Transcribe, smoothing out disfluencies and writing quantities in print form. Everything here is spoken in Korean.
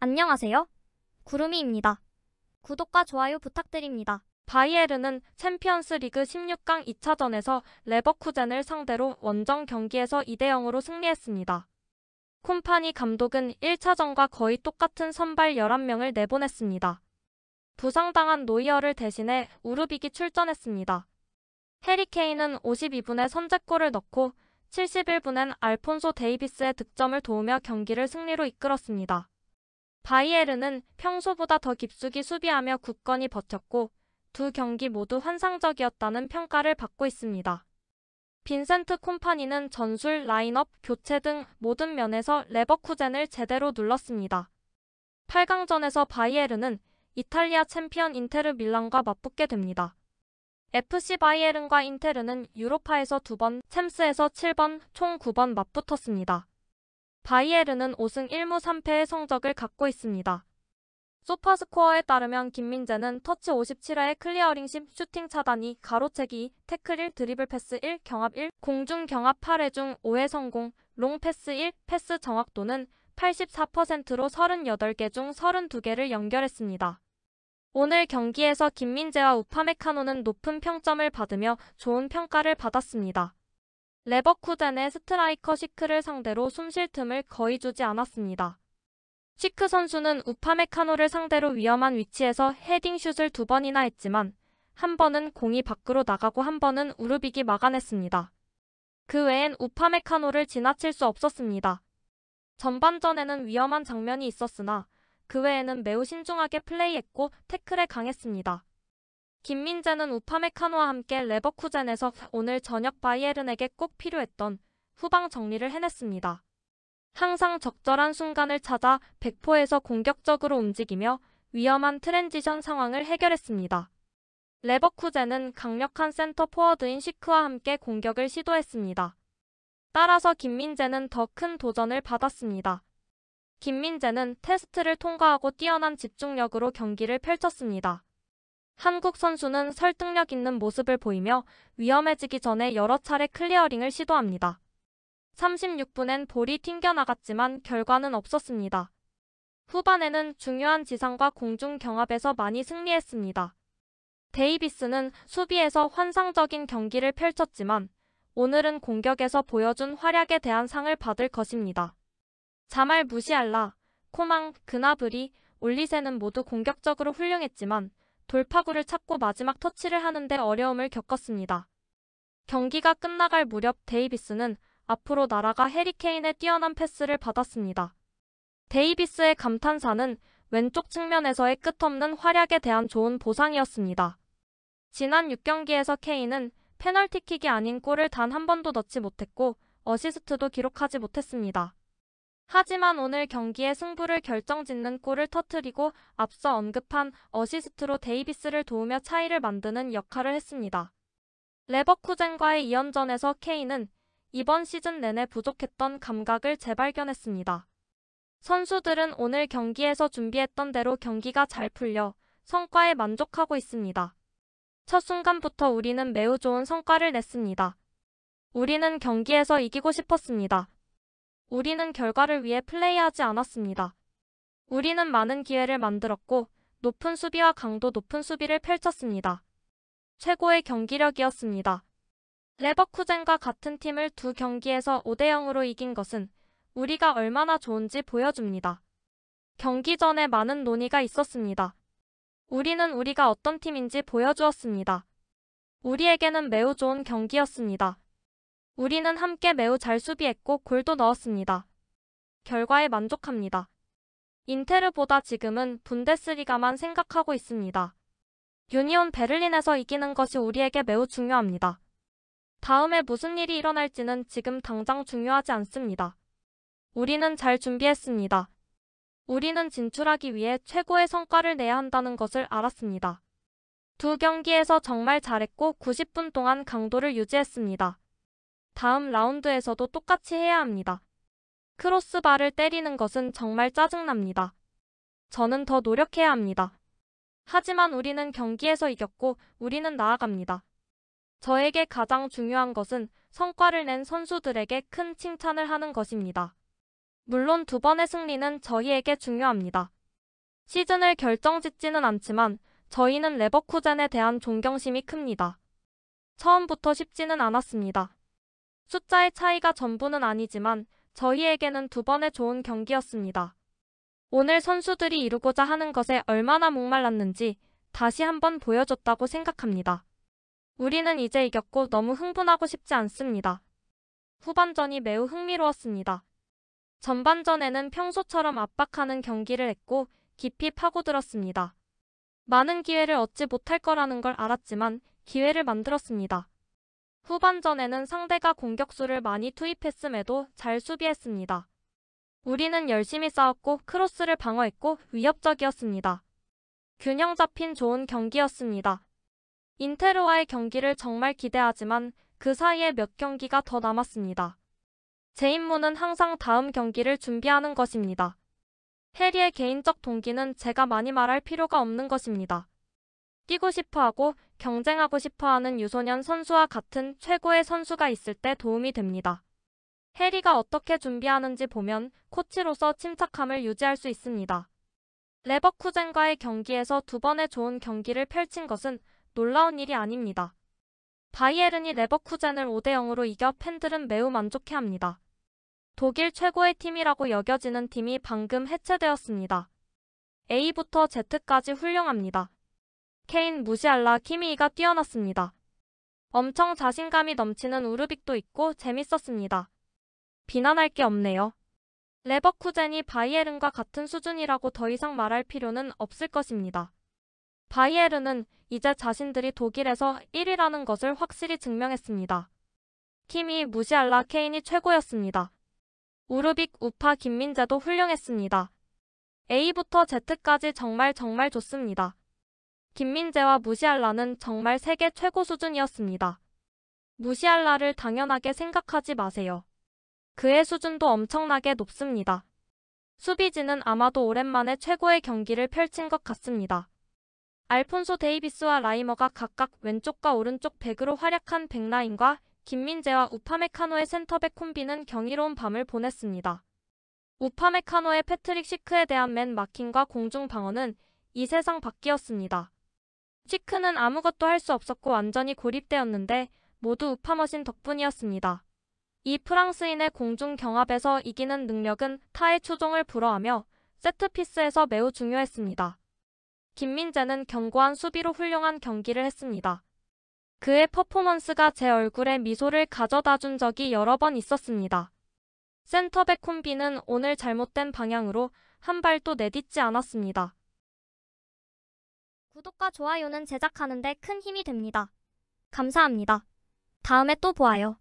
안녕하세요. 구름이입니다. 구독과 좋아요 부탁드립니다. 바이에른은 챔피언스 리그 16강 2차전에서 레버쿠젠을 상대로 원정 경기에서 2대0으로 승리했습니다. 콤파니 감독은 1차전과 거의 똑같은 선발 11명을 내보냈습니다. 부상당한 노이어를 대신해 우르빅이 출전했습니다. 해리 케인은 52분에 선제골을 넣고 71분엔 알폰소 데이비스의 득점을 도우며 경기를 승리로 이끌었습니다. 바이에른은 평소보다 더 깊숙이 수비하며 굳건히 버텼고 두 경기 모두 환상적이었다는 평가를 받고 있습니다. 빈센트 콤파니는 전술, 라인업, 교체 등 모든 면에서 레버쿠젠을 제대로 눌렀습니다. 8강전에서 바이에른은 이탈리아 챔피언 인테르 밀란과 맞붙게 됩니다. FC 바이에른과 인테르는 유로파에서 2번, 챔스에서 7번, 총 9번 맞붙었습니다. 바이에른은 5승 1무 3패의 성적을 갖고 있습니다. 소파스코어에 따르면 김민재는 터치 57회에 클리어링 10, 슈팅 차단 2, 가로채기 2, 태클 1, 드리블 패스 1, 경합 1, 공중 경합 8회 중 5회 성공, 롱 패스 1, 패스 정확도는 84%로 38개 중 32개를 연결했습니다. 오늘 경기에서 김민재와 우파메카노는 높은 평점을 받으며 좋은 평가를 받았습니다. 레버쿠젠의 스트라이커 시크를 상대로 숨쉴 틈을 거의 주지 않았습니다. 시크 선수는 우파메카노를 상대로 위험한 위치에서 헤딩슛을 2번이나 했지만 한 번은 공이 밖으로 나가고 한 번은 우르빅이 막아냈습니다. 그 외엔 우파메카노를 지나칠 수 없었습니다. 전반전에는 위험한 장면이 있었으나 그 외에는 매우 신중하게 플레이했고 태클에 강했습니다. 김민재는 우파메카노와 함께 레버쿠젠에서 오늘 저녁 바이에른에게 꼭 필요했던 후방 정리를 해냈습니다. 항상 적절한 순간을 찾아 백포에서 공격적으로 움직이며 위험한 트랜지션 상황을 해결했습니다. 레버쿠젠은 강력한 센터 포워드인 시크와 함께 공격을 시도했습니다. 따라서 김민재는 더 큰 도전을 받았습니다. 김민재는 테스트를 통과하고 뛰어난 집중력으로 경기를 펼쳤습니다. 한국 선수는 설득력 있는 모습을 보이며 위험해지기 전에 여러 차례 클리어링을 시도합니다. 36분엔 볼이 튕겨나갔지만 결과는 없었습니다. 후반에는 중요한 지상과 공중 경합에서 많이 승리했습니다. 데이비스는 수비에서 환상적인 경기를 펼쳤지만 오늘은 공격에서 보여준 활약에 대한 상을 받을 것입니다. 자말 무시알라, 코망, 그나브리, 올리세는 모두 공격적으로 훌륭했지만 돌파구를 찾고 마지막 터치를 하는데 어려움을 겪었습니다. 경기가 끝나갈 무렵 데이비스는 앞으로 날아가 해리 케인의 뛰어난 패스를 받았습니다. 데이비스의 감탄사는 왼쪽 측면에서의 끝없는 활약에 대한 좋은 보상이었습니다. 지난 6경기에서 케인은 페널티킥이 아닌 골을 단 한 번도 넣지 못했고 어시스트도 기록하지 못했습니다. 하지만 오늘 경기의 승부를 결정짓는 골을 터뜨리고 앞서 언급한 어시스트로 데이비스를 도우며 차이를 만드는 역할을 했습니다. 레버쿠젠과의 2연전에서 케인은 이번 시즌 내내 부족했던 감각을 재발견했습니다. 선수들은 오늘 경기에서 준비했던 대로 경기가 잘 풀려 성과에 만족하고 있습니다. 첫 순간부터 우리는 매우 좋은 성과를 냈습니다. 우리는 경기에서 이기고 싶었습니다. 우리는 결과를 위해 플레이하지 않았습니다. 우리는 많은 기회를 만들었고 높은 수비와 강도 높은 수비를 펼쳤습니다. 최고의 경기력이었습니다. 레버쿠젠과 같은 팀을 두 경기에서 5대0으로 이긴 것은 우리가 얼마나 좋은지 보여줍니다. 경기 전에 많은 논의가 있었습니다. 우리는 우리가 어떤 팀인지 보여주었습니다. 우리에게는 매우 좋은 경기였습니다. 우리는 함께 매우 잘 수비했고 골도 넣었습니다. 결과에 만족합니다. 인테르보다 지금은 분데스리가만 생각하고 있습니다. 유니온 베를린에서 이기는 것이 우리에게 매우 중요합니다. 다음에 무슨 일이 일어날지는 지금 당장 중요하지 않습니다. 우리는 잘 준비했습니다. 우리는 진출하기 위해 최고의 성과를 내야 한다는 것을 알았습니다. 두 경기에서 정말 잘했고 90분 동안 강도를 유지했습니다. 다음 라운드에서도 똑같이 해야 합니다. 크로스바를 때리는 것은 정말 짜증납니다. 저는 더 노력해야 합니다. 하지만 우리는 경기에서 이겼고 우리는 나아갑니다. 저에게 가장 중요한 것은 성과를 낸 선수들에게 큰 칭찬을 하는 것입니다. 물론 두 번의 승리는 저희에게 중요합니다. 시즌을 결정짓지는 않지만 저희는 레버쿠젠에 대한 존경심이 큽니다. 처음부터 쉽지는 않았습니다. 숫자의 차이가 전부는 아니지만 저희에게는 두 번의 좋은 경기였습니다. 오늘 선수들이 이루고자 하는 것에 얼마나 목말랐는지 다시 한번 보여줬다고 생각합니다. 우리는 이제 이겼고 너무 흥분하고 싶지 않습니다. 후반전이 매우 흥미로웠습니다. 전반전에는 평소처럼 압박하는 경기를 했고 깊이 파고들었습니다. 많은 기회를 얻지 못할 거라는 걸 알았지만 기회를 만들었습니다. 후반전에는 상대가 공격수를 많이 투입했음에도 잘 수비했습니다. 우리는 열심히 싸웠고 크로스를 방어했고 위협적이었습니다. 균형 잡힌 좋은 경기였습니다. 인테르와의 경기를 정말 기대하지만 그 사이에 몇 경기가 더 남았습니다. 제 임무는 항상 다음 경기를 준비하는 것입니다. 해리의 개인적 동기는 제가 많이 말할 필요가 없는 것입니다. 뛰고 싶어하고 경쟁하고 싶어하는 유소년 선수와 같은 최고의 선수가 있을 때 도움이 됩니다. 해리가 어떻게 준비하는지 보면 코치로서 침착함을 유지할 수 있습니다. 레버쿠젠과의 경기에서 두 번의 좋은 경기를 펼친 것은 놀라운 일이 아닙니다. 바이에른이 레버쿠젠을 5대0으로 이겨 팬들은 매우 만족해합니다. 독일 최고의 팀이라고 여겨지는 팀이 방금 해체되었습니다. A부터 Z까지 훌륭합니다. 케인, 무시알라, 키미히가 뛰어났습니다. 엄청 자신감이 넘치는 우르빅도 있고 재밌었습니다. 비난할 게 없네요. 레버쿠젠이 바이에른과 같은 수준이라고 더 이상 말할 필요는 없을 것입니다. 바이에른은 이제 자신들이 독일에서 1위라는 것을 확실히 증명했습니다. 키미, 무시알라, 케인이 최고였습니다. 우르빅, 우파, 김민재도 훌륭했습니다. A부터 Z까지 정말 좋습니다. 김민재와 무시알라는 정말 세계 최고 수준이었습니다. 무시알라를 당연하게 생각하지 마세요. 그의 수준도 엄청나게 높습니다. 수비진은 아마도 오랜만에 최고의 경기를 펼친 것 같습니다. 알폰소 데이비스와 라이머가 각각 왼쪽과 오른쪽 백으로 활약한 백라인과 김민재와 우파메카노의 센터백 콤비는 경이로운 밤을 보냈습니다. 우파메카노의 패트릭 시크에 대한 맨 마킹과 공중 방어는 이 세상 밖이었습니다. 시크는 아무것도 할 수 없었고 완전히 고립되었는데 모두 우파머신 덕분이었습니다. 이 프랑스인의 공중 경합에서 이기는 능력은 타의 추종을 불허하며 세트피스에서 매우 중요했습니다. 김민재는 견고한 수비로 훌륭한 경기를 했습니다. 그의 퍼포먼스가 제 얼굴에 미소를 가져다준 적이 여러 번 있었습니다. 센터백 콤비는 오늘 잘못된 방향으로 한 발도 내딛지 않았습니다. 구독과 좋아요는 제작하는 데 큰 힘이 됩니다. 감사합니다. 다음에 또 보아요.